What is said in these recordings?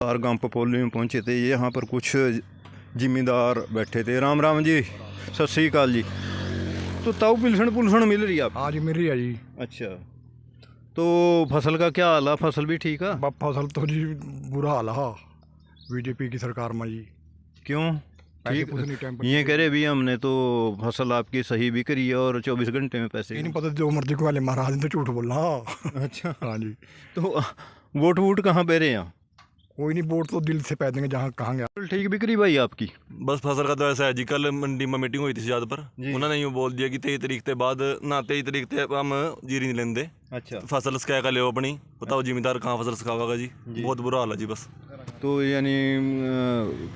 और गांव पपोली में पहुंचे थे। यहाँ पर कुछ जिम्मेदार बैठे थे। राम राम जी, सत श्री अकाल जी। तो ताऊ पुलसन मिल रही है आप? हाँ जी मिल रही है जी। अच्छा, तो फसल का क्या हाल है? फसल भी ठीक है? फसल तो जी बुरा हाल है बीजेपी की सरकार में जी। क्यों? ठीक, ये कह रहे भी हमने तो फसल आपकी सही भी करी है और 24 घंटे में पैसे। ये नहीं पता जो मर्जी को वाले महाराज ने तो झूठ बोलना। अच्छा हाँ जी। तो वोट वोट कहाँ पे रहे हैं? कोई नहीं, वोट तो दिल से पै देंगे जहाँ कहाँ गया। ठीक बिक्री भाई आपकी? बस फसल का तो ऐसा है जी, कल मंडी में मीटिंग हुई थी ज्यादा पर उन्होंने यूँ बोल दिया कि 23 तारीख के बाद ना 23 तारीख से हम जीरी नहीं लेंदे। अच्छा, फसल स्कै का ले अपनी बताओ, जिम्मेदार कहाँ फसल सकावेगा जी। बहुत बुरा हाल है जी बस। तो यानी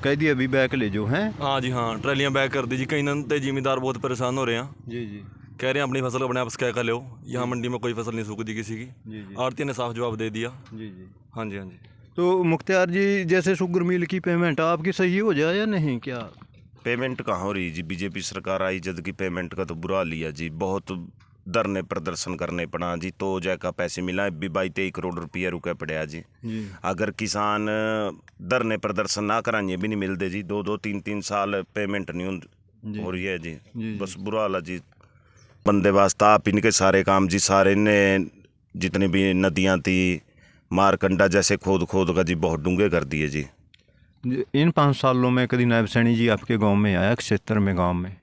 कह दिया अभी बैक ले जो हैं? हाँ जी हाँ, ट्रैलियाँ बैक कर दी जी। कहीं ना तो जिम्मेदार बहुत परेशान हो रहे हैं। जी जी। कह रहे हैं अपनी फसल अपने आप स्कै का लो, यहाँ मंडी में कोई फसल नहीं सूख दी किसी की। जी जी। आड़ती ने साफ जवाब दे दिया। जी जी। हाँ जी हाँ जी। तो मुख्तार जी, जैसे शुगर मिल की पेमेंट आपकी सही हो जाए या नहीं क्या? पेमेंट कहाँ हो रही जी, बीजेपी सरकार आई जद की पेमेंट का तो बुरा लिया जी। बहुत धरने प्रदर्शन करने पड़ा जी, तो जैका पैसे मिला भी 22-23 करोड़ रुपया रुके पड़े जी। अगर किसान धरने प्रदर्शन ना कराइए भी नहीं मिलते जी। 2-2 3-3 साल पेमेंट नहीं हो रही है जी। बस बुरा हाल है जी। बंदे वास्ता आप इनके सारे काम जी, सारे ने जितनी भी नदियाँ थी मारकंडा जैसे खोद का जी बहुत डूंगे कर दिए जी। इन 5 सालों में कभी नायब सैनी जी आपके गांव में आया, क्षेत्र में, गांव में?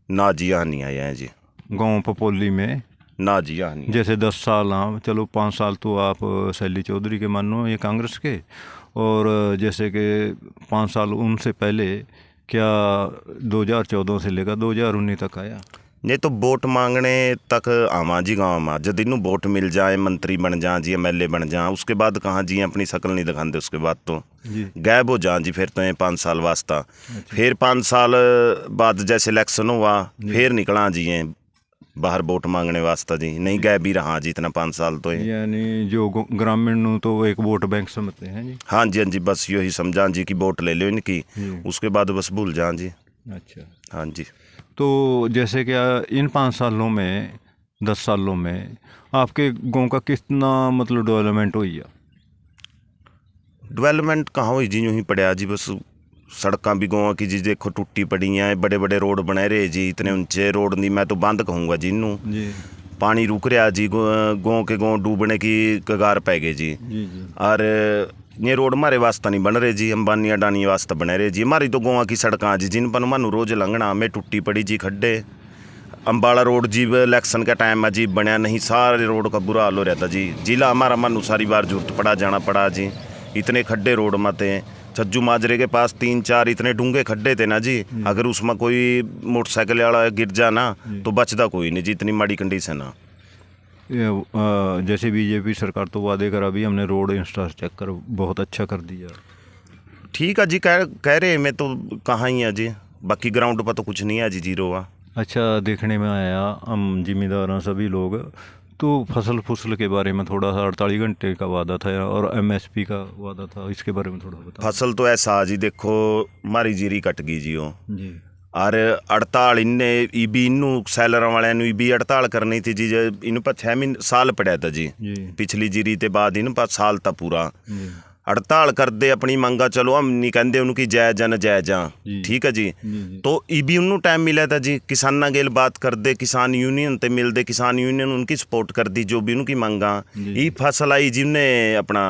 ना जी, यहाँ नहीं आए हैं जी। गांव पपोली में? ना जी, यहाँ नहीं। जैसे 10 साल, हाँ चलो 5 साल तो आप शैली चौधरी के मानो, ये कांग्रेस के, और जैसे कि 5 साल उनसे पहले क्या 2014 से लेकर 2019 तक आया? नहीं तो वोट मांगने तक आवा जी गाँव में। जब इनू वोट मिल जाए, मंत्री बन जा जी, MLA बन जा, उसके बाद कहाँ जी अपनी शक्ल नहीं दिखाते। उसके बाद तो गायब हो जा जी। फिर तो 5 साल वास्ता। फिर 5 साल बाद जैसे इलेक्शन हुआ फिर निकला जी ये बाहर वोट मांगने वास्ता जी। नहीं गायब ही रहा जी इतना 5 साल तो। यानी जो ग्रामीण तो एक वोट बैंक समझते हैं जी? हाँ जी हाँ जी, बस यही समझा जी कि वोट ले लो इनकी, उसके बाद बस भूल जा जी। अच्छा, हाँ जी। तो जैसे क्या इन 5 सालों में, 10 सालों में आपके गांव का कितना मतलब डेवलपमेंट हुई है? डेवलपमेंट कहाँ हुई जी, यूँ ही पड़ा जी। बस सड़कें भी गाँव की जी देखो टूटी पड़ी हैं। बड़े बड़े रोड बने रहे जी, इतने ऊंचे रोड नहीं, मैं तो बंद कहूँगा जी इनू। पानी रुक रहा जी, गाँव के गाँव डूबने की कगार पै गए जी। और ये रोड हमारे वास्ते नहीं बन रहे जी, अंबानी अडानी वास्ते बने रहे जी। हमारी तो गाँव की सड़कें जी जिन पर मानू रोज लंघना में टूटी पड़ी जी। खड्डे अम्बाला रोड जी इलेक्शन का टाइम है जी बनया नहीं, सारे रोड का बुरा हाल हो रहता जी। जिला हमारा मानू सारी बार जरूरत पड़ा जाना पड़ा जी। इतने खड्डे रोड में थे। छज्जू माजरे के पास 3-4 इतने डूंगे खड्डे थे ना जी। अगर उसमें कोई मोटरसाइकिल वाला गिर जाना तो बचता कोई नहीं जी, इतनी माड़ी कंडीशन है। जैसे बीजेपी सरकार तो वादे करा भी हमने रोड इंफ्रास्ट्रक्चर बहुत अच्छा कर दिया। ठीक है जी, कह रहे मैं तो कहाँ ही है जी, बाकी ग्राउंड पर तो कुछ नहीं है जी, जीरो है। अच्छा, देखने में आया हम जिम्मेदार हैं सभी लोग, तो फसल के बारे में थोड़ा सा 48 घंटे का वादा था और MSP का वादा था, इसके बारे में थोड़ा बताओ। फसल तो ऐसा जी देखो, हमारी जीरी कट गई जी वो जी। और हड़ताल इन्ने ईबी इनू सैलर वाले ईबी हड़ताल करनी थी जी। इन पर 6 साल पड़ा था जी। पिछली जीरी के बाद इन पर साल था पूरा। हड़ताल कर दे अपनी मंगा, चलो हम नहीं कहते उनकी जायज़ न जायज़, ठीक है जी। तो ईबी उन्नू टाइम मिला था जी, किसान गेल बात कर दे, किसान यूनियन ते मिल दे, किसान यूनियन उनकी सपोर्ट कर दी जो भी उनकी मंगा। ये फसल आई जी उन्हें अपना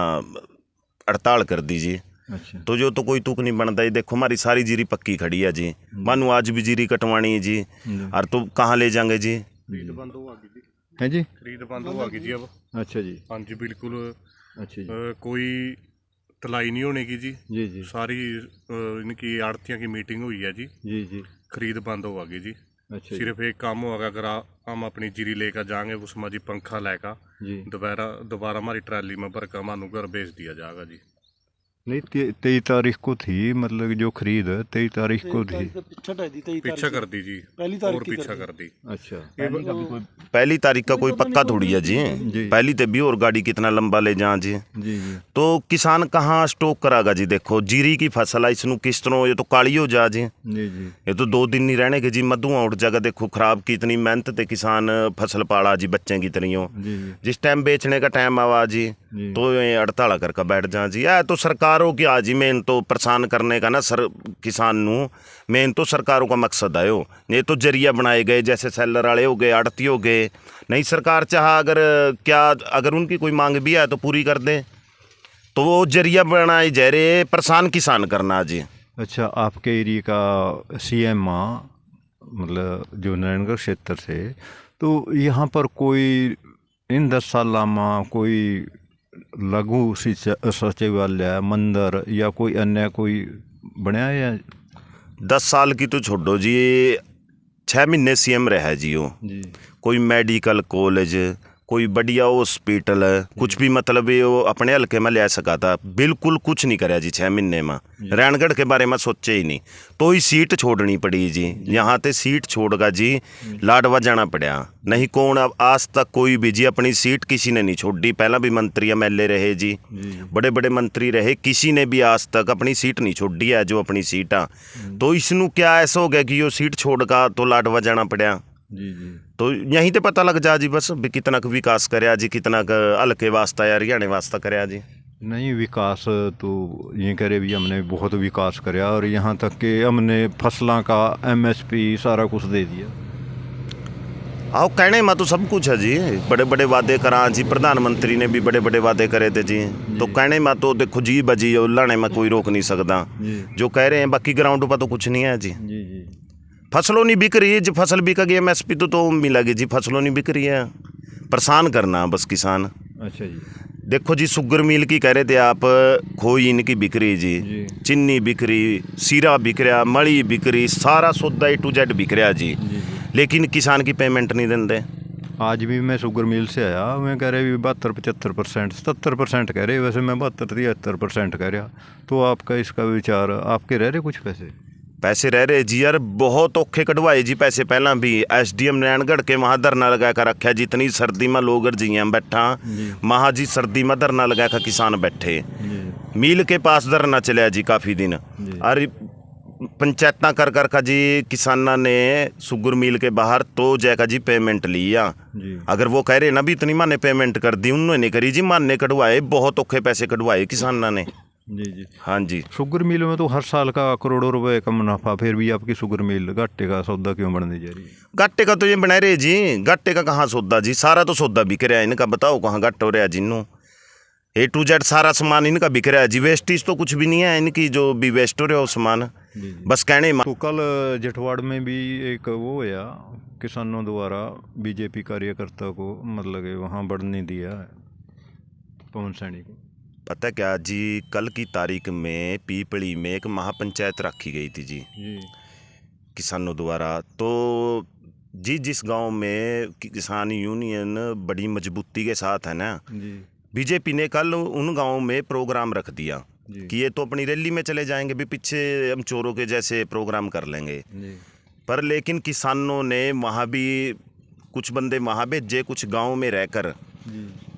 हड़ताल कर दी जी। अच्छा। तो जो तो कोई तुक नहीं बनता। ये देखो हमारी सारी जीरी पक्की खड़ी है जी, मानो आज भी जीरी कटवानी है जी। और तो कहाँ ले जाएंगे जी? खरीद बंद हो गई जी। है जी, खरीद बंद हो गई जी अब। अच्छा जी। हाँ जी बिल्कुल। अच्छा जी। कोई तलाई नहीं होने की जी। जी जी। सारी इनकी आड़तियों की मीटिंग हुई है जी। जी जी। खरीद बंद हो गई जी। अच्छा। सिर्फ एक काम होगा, अगर हम अपनी जीरी लेकर जाएंगे उसमें जी पंखा लेकर दोबारा हमारी ट्राली में भर कर मानू घर भेज दिया जाएगा जी। नहीं, 23 तारीख को थी, मतलब जो खरीद 23 तारीख को थी। पीछा कर दी जी, और पीछा कर दी। अच्छा, पहली तारीख का कोई पक्का थोड़ी है जी। पहली तो भी और गाड़ी कितना लंबा ले जा जी। तो किसान कहाँ स्टॉक करागा जी? देखो जीरी की फसल है, इसनू किस तरह ये तो काली हो जा जी। ये तो 2 दिन नहीं रहने के जी, मधुआ उठ जाएगा। देखो खराब की इतनी मेहनत थे, किसान फसल पाला जी बच्चे की तरियों। जिस टाइम बेचने का टाइम आवा जी तो ये हड़ताल करके बैठ जा जी। तो सरकार सरकारों की आज ही मेन तो परेशान करने का ना किसान नू मेन तो सरकारों का मकसद है। ये तो जरिया बनाए गए, जैसे सेलर वाले हो गए, आड़ती हो गए। नहीं सरकार चाह अगर उनकी कोई मांग भी है तो पूरी कर दे, तो वो जरिया बनाए जा रहे परेशान किसान करना जी। अच्छा, आपके एरिया का सीएम मतलब जो नारायणगढ़ क्षेत्र से, तो यहाँ पर कोई इन 10 साल में कोई लघु सचिवालय, मंदिर या कोई अन्य कोई बनया है? 10 साल की तो छोड़ो जी, 6 महीने सीएम रहा जी वो। जी कोई मेडिकल कॉलेज, कोई बढ़िया हॉस्पिटल, कुछ भी मतलब ये वो अपने हल्के में ले सका था, बिल्कुल कुछ नहीं कराया जी 6 महीने में। नारायणगढ़ के बारे में सोचे ही नहीं, तो ही सीट छोड़नी पड़ी जी। यहाँ ते सीट छोड़गा जी लाडवा जाना पड़ा। नहीं कौन अब आज तक कोई भी जी अपनी सीट किसी ने नहीं छोड़ी। पहला भी मंत्री एमएलए रहे जी, बड़े बड़े मंत्री रहे, किसी ने भी आज तक अपनी सीट नहीं छोड़ी है जो अपनी सीट आ। तो इसनू क्या ऐसा हो गया कि यो सीट छोड़गा तो लाडवा जाना पड़ा। जी जी। तो यहीं ते पता लग जा जी बस भी कितना का विकास करया जी, कितना का हल्के वास्ता या हरियाणे वास्ता करया जी। नहीं, विकास तो ये करे भी, हमने बहुत विकास करया और यहाँ तक कि हमने फसलों का एमएसपी सारा कुछ दे दिया। आओ कहने में तो सब कुछ है जी, बड़े बड़े वादे करा जी, प्रधानमंत्री ने भी बड़े बड़े वादे करे थे जी। तो कहने में तो देखो जी बजी लाने में कोई रोक नहीं सकता जो कह रहे हैं, बाकी ग्राउंड पर तो कुछ नहीं है जी। जी जी। फसलों नहीं बिक रही है जी, फसल बिक गई एमएसपी तो मिलेगी जी, फसलों नहीं बिक रही है, परेशान करना बस किसान। अच्छा जी। देखो जी शुगर मिल की कह रहे थे आप, खोई इनकी बिक रही जी, चीनी बिक रही, सीरा बिक रहा, मड़ी बिक रही, सारा सौदा A to Z बिक रहा जी, लेकिन किसान की पेमेंट नहीं देते। आज भी मैं शुगर मिल से आया, मैं कह रहे 72-75%, 77% कह रहे, वैसे मैं 72-73% कह रहा। तो आपका इसका विचार, आपके रह रहे कुछ पैसे रह रहे जी यार, बहुत औखे कटवाए जी पैसे। पहला भी एसडीएम नारायणगढ़ के वहाँ धरना लगा कर रखा, जितनी सर्दी में लोग जी बैठा वहाँ जी, सर्दी में धरना लगा कर किसान बैठे, मील के पास धरना चलिया जी काफ़ी दिन। और पंचायत कर कर का जी किसाना ने शुगर मिल के बाहर तो जाएगा जी पेमेंट लिया। अगर वो कह रहे ना भी इतनी माने पेमेंट कर दी, उन्होंने नहीं करी जी, माने कटवाए, बहुत औखे पैसे कटवाए किसाना ने। जी जी। हाँ जी। शुगर मिल में तो हर साल का करोड़ों रुपए का मुनाफा, फिर भी आपकी शुगर मिल घाटे का सौदा क्यों बनने जा रही है? घाटे का तो ये बना रहे जी, घाटे का कहाँ सौदा जी, सारा तो सौदा बिक रहा है इनका, बताओ कहाँ घाटा हो रहा है जिन्हों। A to Z सारा सामान इनका बिक रहा है जी, वेस्टेज तो कुछ भी नहीं है इनकी, जो भी वेस्ट हो रहा है वो सामान बस कहने। तो कल जटवाड़ में भी एक वो होया, किसानों द्वारा बीजेपी कार्यकर्ता को मतलब कि वहाँ बढ़ने दिया है, पवन सैनी को। पता क्या जी, कल की तारीख में पीपली में एक महापंचायत रखी गई थी जी किसानों द्वारा। तो जी जिस गांव में किसान यूनियन बड़ी मजबूती के साथ है ना, बीजेपी ने कल उन गांवों में प्रोग्राम रख दिया कि ये तो अपनी रैली में चले जाएंगे भी, पीछे हम चोरों के जैसे प्रोग्राम कर लेंगे। पर लेकिन किसानों ने वहाँ भी कुछ बंदे वहाँ भेजे, कुछ गाँव में रहकर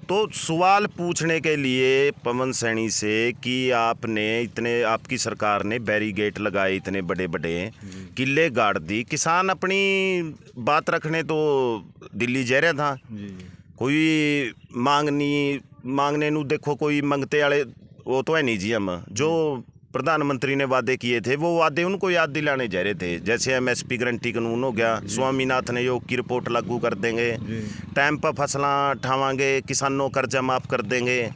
तो सवाल पूछने के लिए पवन सैनी से कि आपने इतने, आपकी सरकार ने बैरिगेट लगाए, इतने बड़े बड़े किले गाड़ दी, किसान अपनी बात रखने तो दिल्ली जा रहा था। कोई मांगने नू देखो, कोई मंगते वाले वो तो है नहीं जी। हम जो प्रधानमंत्री ने वादे किए थे वो वादे उनको याद दिलाने जा रहे थे, जैसे एमएसपी गारंटी कानून हो गया, स्वामीनाथन योग की रिपोर्ट लागू कर देंगे, टाइम पर फसलां ठावांगे, किसानों कर्जा माफ कर देंगे,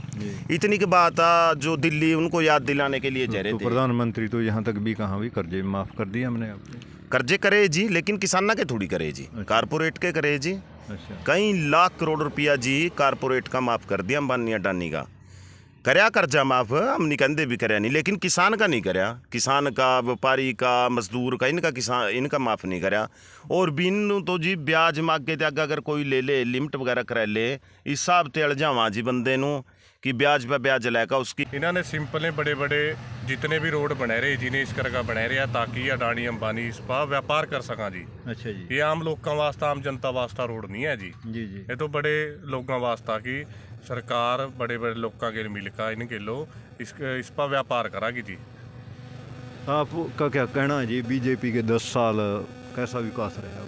इतनी की बात आ जो दिल्ली उनको याद दिलाने के लिए जा रहे थे। प्रधानमंत्री तो यहाँ तक भी कहाँ भी कर्जे माफ कर दिए हमने आपने। कर्जे करे जी, लेकिन किसाना के थोड़ी करे जी, कारपोरेट के करे जी। कई लाख करोड़ रुपया जी कारपोरेट का माफ कर दिया, अंबानी अडानी का करया कर्जा माफ, हम नहीं कहते भी करया नहीं, लेकिन किसान का नहीं करया, किसान का, व्यापारी का, मजदूर का, इनका माफ नहीं करया। और बिन तो जी ब्याज मांग के त्याग अगर कोई ले ले, लिमिट वगैरह करा ले, हिसाब ते अड़ जावा जी बंदे नू कि ब्याज पे ब्याज लैका उसकी। इन्होंने सिंपल ने बड़े बड़े जितने भी रोड बना रहे जिन्हें इस करके बना रहे ताकि अडानी अंबानी इस पर व्यापार कर सका जी। अच्छा जी। ये आम लोगों वास्ता, आम जनता वास्ता रोड नहीं है जी। जी जी। ये तो बड़े लोगों वास्ता की सरकार बड़े बड़े लोगों के मिलकर इनके लो इस पर व्यापार करागी जी। आपका क्या कहना है जी, बीजेपी के 10 साल कैसा विकास रहा?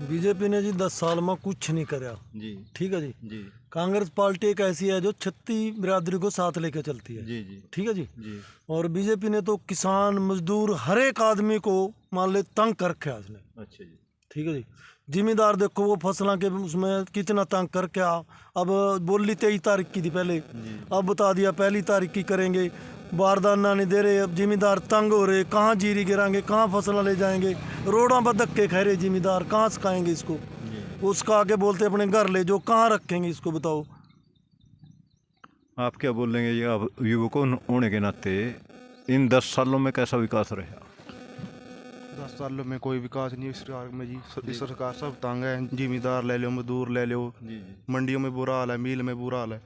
बीजेपी ने जी 10 साल में कुछ नहीं कराया जी, ठीक है जी। कांग्रेस पार्टी एक ऐसी है जो छत्ती बिरादरी को साथ लेकर चलती है। जी जी ठीक है जी। जी और बीजेपी ने तो किसान मजदूर हर एक आदमी को मान ले तंग कर रखा है उसने। अच्छा जी ठीक है जी। जिम्मेदार देखो वो फसलों के उसमें कितना तंग कर क्या। अब बोली 23 तारीख की थी पहले, अब बता दिया 1 तारीख की करेंगे। बारदाना नहीं दे रहे, अब जिम्मेदार तंग हो रहे, कहाँ जीरी गिराएंगे, कहाँ फसल ले जाएंगे, रोडों पर धक्के खा रहे जिम्मेदार, कहाँ सिखाएंगे इसको। उसका आगे बोलते अपने घर ले जो, कहाँ रखेंगे इसको बताओ। आप क्या बोलेंगे ये आप युवकों होने के नाते इन 10 सालों में कैसा विकास रहा? 10 सालों में कोई विकास नहीं इस सरकार में जी। इस सरकार सब तंग है, जिम्मेदार ले लो, मजदूर ले लो, मंडियों में बुरा हाल है, मिल में बुरा हाल है।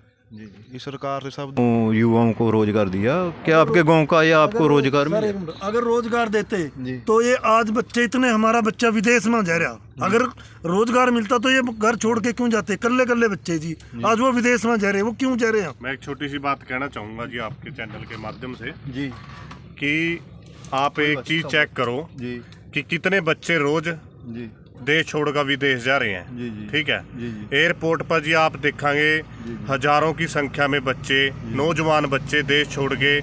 इस सरकार से सब युवाओं को रोजगार दिया क्या आपके गांव का, या आपको रोजगार सर, मिला? अगर रोजगार देते तो ये आज बच्चे इतने, हमारा बच्चा विदेश में जा रहा, अगर रोजगार मिलता तो ये घर छोड़ के क्यों जाते, कल्ले कल्ले बच्चे जी आज वो विदेश में जा रहे, वो क्यों जा रहे हैं? मैं एक छोटी सी बात कहना चाहूँगा जी आपके चैनल के माध्यम से जी कि आप एक चीज़ चेक करो जी कि कितने बच्चे रोज जी देश छोड़कर विदेश जा रहे हैं। जी जी ठीक है, जी जी एयरपोर्ट पर जी आप देखेंगे हजारों की संख्या में बच्चे, नौजवान बच्चे देश छोड़ के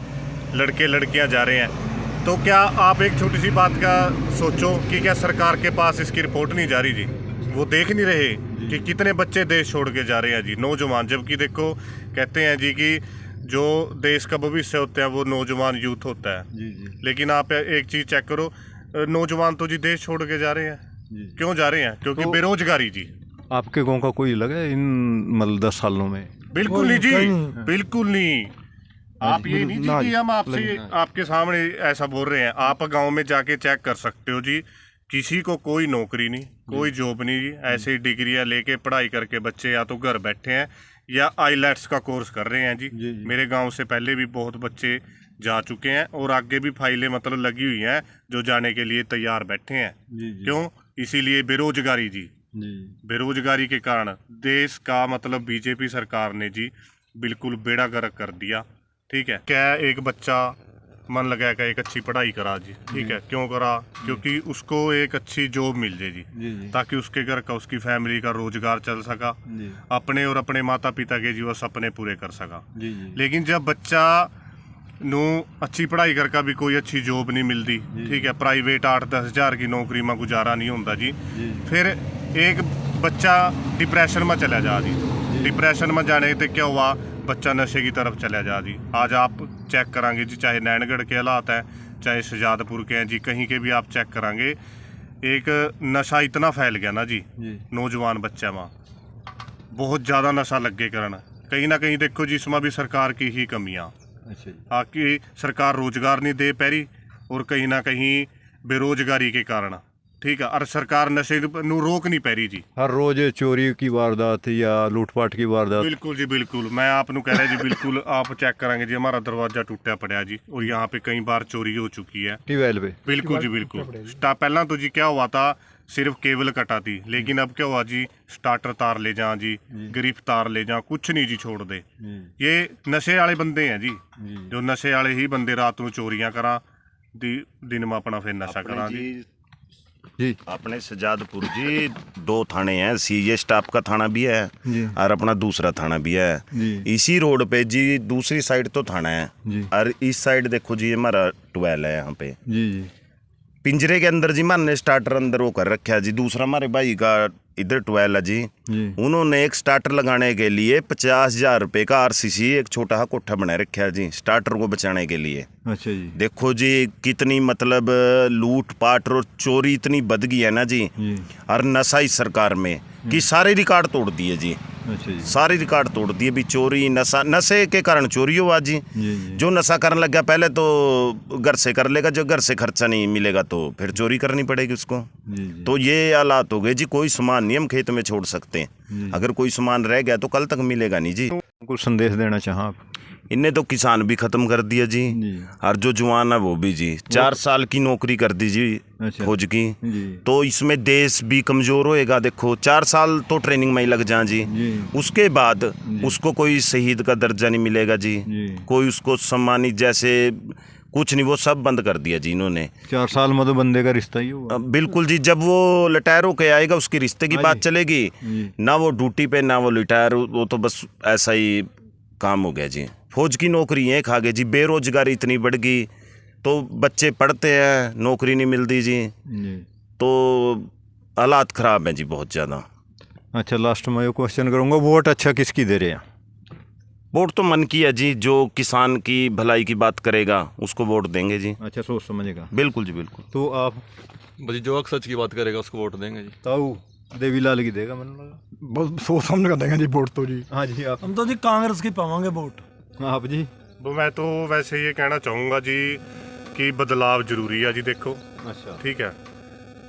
लड़के लड़कियां जा रहे हैं। तो क्या आप एक छोटी सी बात का सोचो कि क्या सरकार के पास इसकी रिपोर्ट नहीं जा रही जी? वो देख नहीं रहे कि कितने बच्चे देश छोड़ के जा रहे हैं जी, नौजवान। जबकि देखो कहते हैं जी कि जो देश का भविष्य होता है वो नौजवान यूथ होता है। जी जी लेकिन आप एक चीज़ चेक करो, नौजवान तो जी देश छोड़ के जा रहे हैं। जी। क्यों जा रहे हैं? क्योंकि तो- बेरोजगारी जी। आपके गांव का कोई लगा इन मतलब 10 सालों में? बिल्कुल नहीं जी, कहीं नहीं। बिल्कुल नहीं। आप ये नहीं जी कि हम आपसे आपके सामने ऐसा बोल रहे हैं। आप गांव में जाके चेक कर सकते हो जी, किसी को कोई नौकरी नहीं, कोई जॉब नहीं जी। ऐसे डिग्रियां लेके पढ़ाई करके बच्चे या तो घर बैठे हैं या आईलेट्स का कोर्स कर रहे हैं जी। जी, जी। मेरे गांव से पहले भी बहुत बच्चे जा चुके हैं और आगे भी फाइलें मतलब लगी हुई हैं जो जाने के लिए तैयार बैठे हैं। जी जी क्यों? इसीलिए बेरोजगारी जी। जी बेरोजगारी के कारण देश का मतलब बीजेपी सरकार ने जी बिल्कुल बेड़ा गर्क कर दिया। ठीक है, क्या एक बच्चा मन लगा का एक अच्छी पढ़ाई करा जी। ठीक है, क्यों करा? क्योंकि उसको एक अच्छी जॉब मिल जाए जी, जी जी ताकि उसके घर का, उसकी फैमिली का रोजगार चल सका, जी अपने और अपने माता पिता के जी वो सपने पूरे कर सका। जी जी लेकिन जब बच्चा नू अच्छी पढ़ाई करके भी कोई अच्छी जॉब नहीं मिलती, ठीक है, प्राइवेट 8-10 हज़ार की नौकरी में गुजारा नहीं होता जी, फिर एक बच्चा डिप्रेशन में चला जा जी। डिप्रेशन में जाने से क्या हुआ, बच्चा नशे की तरफ चला जा जी। आज आप चेक करांगे जी, चाहे नैनगढ़ के हालात हैं, चाहे शहजादपुर के हैं जी, कहीं के भी आप चेक करांगे, एक नशा इतना फैल गया ना जी नौजवान बच्चे में, बहुत ज़्यादा नशा लग गए करना। कहीं ना कहीं देखो जी इसमें भी सरकार की ही कमियाँ। अच्छा जी आकि सरकार रोजगार नहीं दे पा रही और कहीं ना कहीं बेरोजगारी के कारण, ठीक है, और सरकार नशे नू रोक नहीं पा रही जी। हर रोज चोरी की वारदात या लूटपाट की वारदात? बिल्कुल जी बिल्कुल, मैं आपको कह रहा जी बिल्कुल। आप चेक करांगे जी, हमारा दरवाजा टूटा पड़ा जी और यहाँ पे कई बार चोरी हो चुकी है। ट्यूबवेल पे? बिल्कुल जी बिल्कुल। पहला तो जी क्या हुआ था, सिर्फ केबल कटा थी, लेकिन अब क्या हुआ जी, स्टार्टर तार ले जा जी, ग्रिप तार ले जा, कुछ नहीं जी छोड़ दे। ये नशे वाले बंदे हैं जी, जो नशे वाले ही बंदे रात में चोरियां करा, दिन में अपना फिर नशा करा जी। जी अपने सजादपुर जी 2 थाने हैं, सीए स्टाफ का थाना भी है जी और अपना दूसरा थाना भी है। जी इसी रोड पे जी दूसरी साइड तो थाना है जी और इस साइड देखो जी हमारा ट्वेल है। यहाँ पे जी जी पिंजरे के अंदर जी माने स्टार्टर अंदर वो कर रखा है जी। दूसरा हमारे भाई का इधर ट्वेल है जी, जी उन्होंने एक स्टार्टर लगाने के लिए 50,000 रुपये का आरसीसी एक छोटा सा कोठा बना रखा है जी, स्टार्टर को बचाने के लिए। अच्छा जी देखो जी कितनी मतलब लूट पाट और चोरी इतनी बढ़ गई है ना जी, जी और नशा इस सरकार में कि सारे रिकॉर्ड तोड़ दिए जी, अच्छा जी सारे रिकॉर्ड तोड़ दिए भी। चोरी नशा, नशे के कारण चोरी हुआ जी। जी जी जो नशा करने लग गया पहले तो घर से कर लेगा, जो घर से खर्चा नहीं मिलेगा तो फिर चोरी करनी पड़ेगी उसको। जी जी तो ये हालात हो गए जी। कोई सामान नहीं हम खेत में छोड़ सकते हैं, अगर कोई सामान रह गया तो कल तक मिलेगा नहीं जी। कुछ संदेश देना चाहा आप? इनने तो किसान भी खत्म कर दिया जी, जी और जो जवान है वो भी जी। 4 साल की नौकरी कर दी जी अच्छा फौज की, जी तो इसमें देश भी कमजोर होएगा। देखो 4 साल तो ट्रेनिंग में ही लग जाए जी, जी उसके बाद उसको कोई शहीद का दर्जा नहीं मिलेगा जी, जी कोई उसको सम्मानित जैसे कुछ नहीं, वो सब बंद कर दिया जी इन्होंने। 4 साल में तो बंदे का रिश्ता ही हुआ। बिल्कुल जी, जब वो रिटायर होके आएगा उसकी रिश्ते की हाँ बात जी। चलेगी, जी। ना वो ड्यूटी पे ना वो रिटायर, वो तो बस ऐसा ही काम हो गया जी। फौज की नौकरी है खा गए जी, बेरोजगारी इतनी बढ़ गई, तो बच्चे पढ़ते हैं नौकरी नहीं मिलती जी, जी। तो हालात ख़राब हैं जी बहुत ज़्यादा। अच्छा, लास्ट में ये क्वेश्चन करूँगा, वोट अच्छा किसकी दे रहे हैं? वोट तो मन की है जी, जो किसान की भलाई की बात करेगा उसको वोट देंगे जी। अच्छा, सोच समझेगा। बिल्कुल जी बिल्कुल। तो आप भाई जो सच की बात करेगा उसको वोट देंगे जी। ताऊ देवीलाल की देगा मन लगा। बहुत सोच समझ कर देंगे जी वोट तो जी। हाँ जी, आप हम तो जी कांग्रेस की पावांगे वोट। आप जी? तो मैं तो वैसे ये कहना चाहूँगा जी कि बदलाव जरूरी है जी। देखो अच्छा। ठीक है,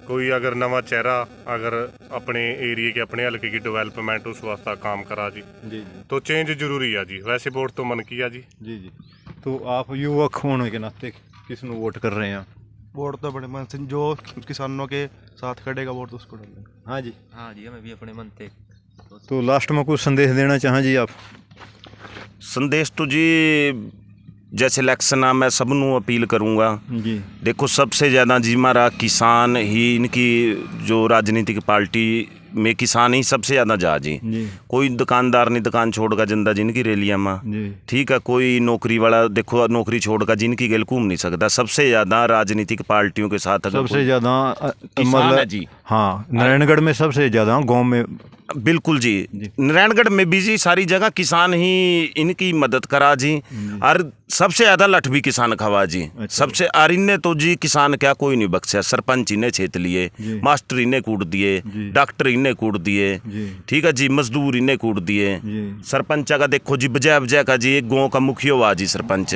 कोई अगर नवा चेहरा अगर अपने एरिए के अपने हल्के की डेवलपमेंट उस वास्ते काम करा जी, जी तो चेंज जरूरी है जी। वैसे वोट तो मन की है जी। जी। जी। तो आप युवक होने के नाते किसਨੂੰ वोट कर रहे हैं? वोट तो बड़े मन से जो किसानों के साथ खड़ेगा वोट तो उसको डालेंगे। हाँ जी। हाँ जी, हमें भी अपने मन थे। तो लास्ट में कुछ संदेश देना चाहें जी आप? संदेश तो जी जैसे इलेक्शन आ, मैं सबनों अपील करूँगा, जी। देखो सबसे ज़्यादा जी हमारा किसान ही, इनकी जो राजनीतिक पार्टी में किसान ही सबसे ज़्यादा जा जी। जी। कोई दुकानदार नहीं दुकान छोड़ का जिंदा जिनकी रैलियाँ में, जी। ठीक है, कोई नौकरी वाला देखो नौकरी छोड़ का जिनकी गेल घूम नहीं सकता। सबसे ज़्यादा राजनीतिक पार्टियों के साथ अगर सबसे ज़्यादा किसान है जी। हाँ, नारायणगढ़ में सबसे ज़्यादा, गांव में बिल्कुल जी, नारायणगढ़ में भी जी सारी जगह किसान ही इनकी मदद करा जी, और सबसे ज़्यादा लठ भी किसान खवा जी। सबसे और इन्हें तो जी किसान क्या कोई नहीं बख्शा, सरपंच इन्हें छेत लिए, मास्टर इन्हें कूट दिए, डॉक्टर इन्हें कूट दिए, ठीक है जी, मजदूर इन्हें कूट दिए। सरपंच का देखो जी बजाय बजाय का जी एक गाँव का मुखिया हुआ जी सरपंच,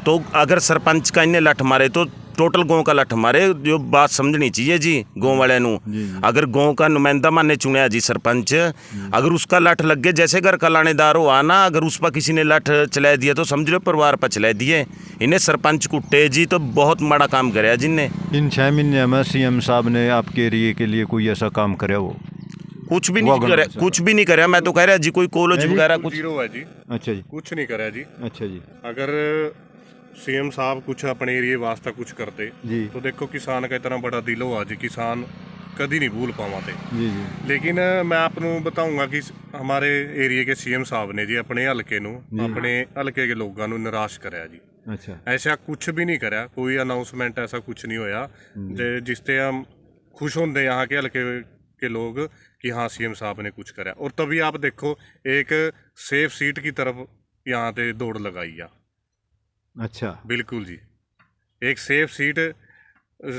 तो अगर सरपंच का इन्हें लठ मारे तो टोटल गांव का लठ मारे। जो बात समझनी चाहिए जी गांव वाले नू, अगर गांव का नुमाइंदा माने चुनिया जी सरपंच, अगर उसका लठ लग गया, जैसे घर का लानेदार हो आना, अगर उस पर किसी ने लठ चला दिया तो समझ लो परिवार पर चला दिए। इन्हें सरपंच कुट्टे जी तो बहुत माड़ा काम कराया जिनने। इन 6 महीने में सीएम साहब ने आपके एरिए के लिए कोई ऐसा काम करे? वो कुछ भी नहीं करे, कुछ भी नहीं करे। मैं तो कह रहा जी कोई कॉलेज वगैरह कुछ। जीरो है जी। अच्छा जी। कुछ नहीं करा जी। अच्छा जी। अगर सीएम साहब कुछ अपने एरिए वास्ते कुछ करते जी। तो देखो किसान का इतना बड़ा दिल हुआ जी, किसान कभी नहीं भूल पावाते। जी। जी। लेकिन मैं आपको बताऊंगा कि हमारे एरिए के सीएम साहब ने जी अपने हल्के नू, अपने हल्के के लोगों नू निराश कराया जी। अच्छा। ऐसा कुछ भी नहीं कराया, कोई अनाउंसमेंट ऐसा कुछ नहीं होया जिससे हम खुश होंगे यहाँ के हल्के के लोग कि हाँ सीएम साहब ने कुछ कराया। और तभी आप देखो एक सेफ सीट की तरफ यहाँ पे दौड़ लगाई है। अच्छा। बिल्कुल जी, एक सेफ सीट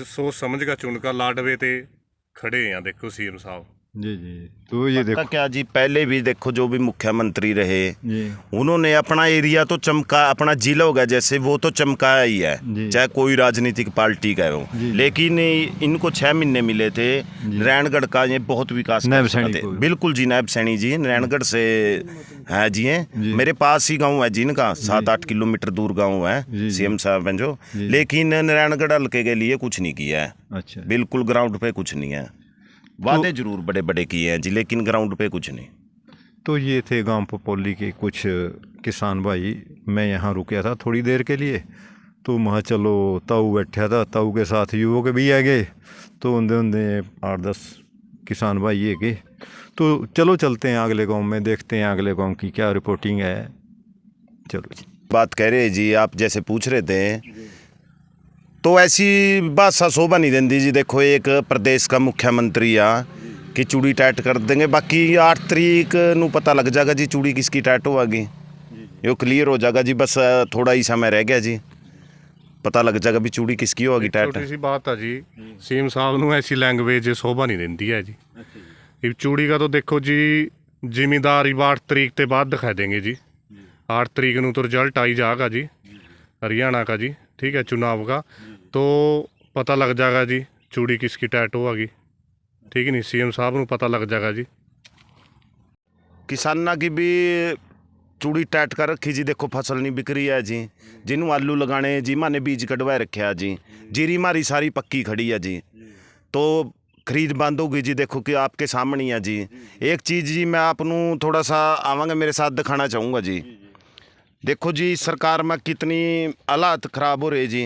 सोच समझ का चुनका लाडवे ते खड़े हैं देखो सीएम साहब। जी। जी। तो ये देखो क्या जी, पहले भी देखो जो भी मुख्यमंत्री रहे जी, उन्होंने अपना एरिया तो चमका, अपना जिला होगा जैसे वो तो चमकाया ही है, चाहे कोई राजनीतिक पार्टी का हो। लेकिन इनको 6 महीने मिले थे। नारायणगढ़ का ये बहुत विकास करते। बिल्कुल जी, नायब सैनी जी नारायणगढ़ से है जी, हैं मेरे पास ही गाँव है जी इनका, 7-8 किलोमीटर दूर गाँव है सीएम साहब हैं जो। लेकिन नारायणगढ़ हल्के के लिए कुछ नहीं किया है। अच्छा। बिल्कुल ग्राउंड पे कुछ नहीं है। वादे जरूर बड़े बड़े किए हैं जी, लेकिन ग्राउंड पे कुछ नहीं। तो ये थे गांव पपोली के कुछ किसान भाई। मैं यहाँ रुका था थोड़ी देर के लिए, तो वहाँ चलो ताऊ बैठा था, ताऊ के साथ युवक भी आ गए, तो उनदे 8-10 किसान भाई ये गए। तो चलो चलते हैं अगले गांव में, देखते हैं अगले गांव की क्या रिपोर्टिंग है। चलो जी। बात कह रहे जी, आप जैसे पूछ रहे थे, तो ऐसी बात सा शोभा नहीं देती जी। देखो एक प्रदेश का मुख्यमंत्री आ कि चूड़ी टाइट कर देंगे, बाकी 8 तारीख नू पता लग जाएगा जी चूड़ी किसकी टाइट होगी, ये क्लियर हो जाएगा जी। बस थोड़ा ही समय रह गया जी, पता लग जाएगा भी चूड़ी किसकी होगी टाइट। छोटी सी बात है जी, सीएम साहब नू ऐसी लैंग्वेज शोभा नहीं देती है जी। ये चूड़ी का तो देखो जी जिम्मेदार 8 तारीख के बाद दिखा देंगे जी। 8 तारीख नू तो रिजल्ट आई जाएगा जी हरियाणा का जी, ठीक है, चुनाव का, तो पता लग जाएगा जी चूड़ी किसकी टाइट होगी। ठीक है नहीं, सीएम साहब नू पता लग जाएगा जी। किसाना की भी चूड़ी टाइट कर रखी जी। देखो फसल नहीं बिक रही है जी, जिन्होंने आलू लगाने जी माने बीज कटवाए रखे जी, जीरी मारी सारी पक्की खड़ी है जी, तो खरीद बंद होगी जी। देखो कि आपके सामने ही है जी। एक चीज़ जी मैं आपनू थोड़ा सा आवांगा मेरे साथ दिखाना चाहूँगा जी। देखो जी सरकार में कितनी हालात खराब हो रहे जी।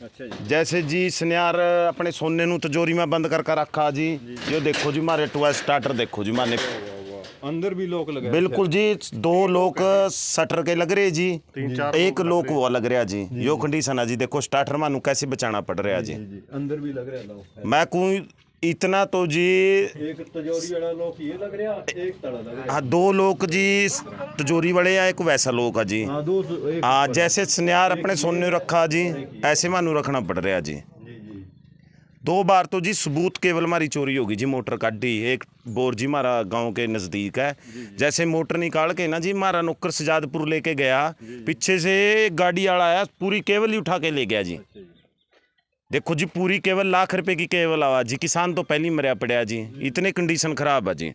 अच्छा जी। जैसे जी सनियार अपने सोने नू तिजोरी में बंद करके रखा जी। यो देखो जी मारे टुआ स्टार्टर देखो जी माने अंदर भी लोक लगे। बिल्कुल जी 2 लोग शटर के लग रहे जी, 1 लोग वो लग रहा जी। यो कंडीशन है जी। देखो स्टार्टर मानू कैसे बचाना पड़ रहा जी। अंदर भी लग रहा लोग। मैं कोई इतना तो जी एक तिजोरी वाला लोग ये लग रहा, एक तड़ा लग रहा। हाँ 2 लोग जी तिजोरी वाले है, एक वैसा लोग है जी। हाँ दो एक। हाँ जैसे सनियार अपने सोने रखा जी ऐसे मानू रखना पड़ रहा जी। 2 बार तो जी सबूत केवल हमारी चोरी होगी जी। मोटर काटी एक बोर जी हमारा गांव के नज़दीक है। जैसे मोटर निकाल के ना जी हमारा नौकर सजादपुर लेके गया, पीछे से गाड़ी वाला आया पूरी केवल ही उठा के ले गया जी। देखो जी पूरी केवल लाख रुपए की केवल आवा जी। किसान तो पहले ही मरिया पड़ा जी, इतने कंडीशन खराब है जी।